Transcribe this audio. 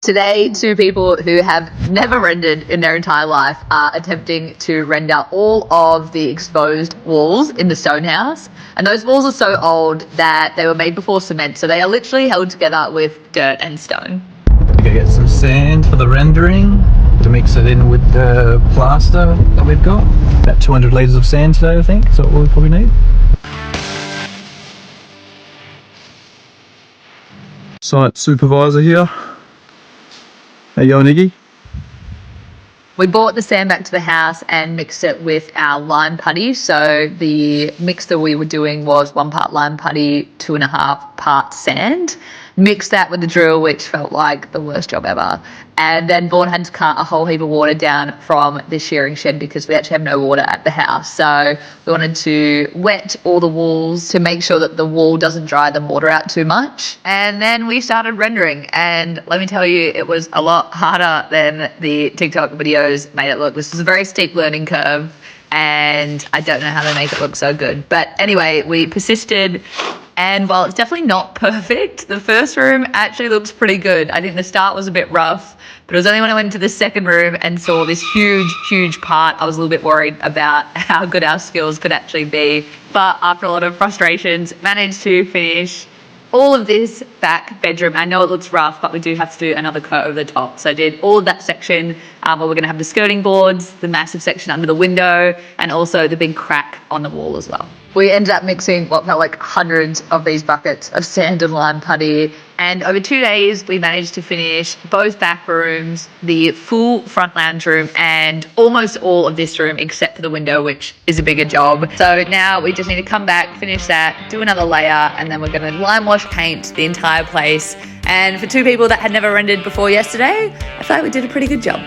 Today, two people who have never rendered in their entire life are attempting to render all of the exposed walls in the stone house. And those walls are so old that they were made before cement, so they are literally held together with dirt and stone. We're gonna get some sand for the rendering to mix it in with the plaster that we've got. About 200 litres of sand today, I think, is what we'll probably need. Site supervisor here. How you going, Iggy? We brought the sand back to the house and mixed it with our lime putty. So the mix that we were doing was 1 part lime putty, 2.5 parts sand. Mixed that with the drill, which felt like the worst job ever. And then Vaughan had to cut a whole heap of water down from the shearing shed because we actually have no water at the house. So we wanted to wet all the walls to make sure that the wall doesn't dry the water out too much. And then we started rendering. And let me tell you, it was a lot harder than the TikTok videos made it look. This is a very steep learning curve, and I don't know how they make it look so good. But anyway, we persisted. And while it's definitely not perfect, the first room actually looks pretty good. I think the start was a bit rough, but it was only when I went into the second room and saw this huge part, I was a little bit worried about how good our skills could actually be. But after a lot of frustrations, managed to finish all of this back bedroom. I know it looks rough, but we do have to do another coat over the top. So I did all of that section where we're going to have the skirting boards, the massive section under the window, and also the big crack on the wall as well. We ended up mixing what felt like hundreds of these buckets of sand and lime putty. And over 2 days, we managed to finish both back rooms, the full front lounge room, and almost all of this room except for the window, which is a bigger job. So now we just need to come back, finish that, do another layer, and then we're going to lime wash paint the entire place. And for two people that had never rendered before yesterday, I feel like we did a pretty good job.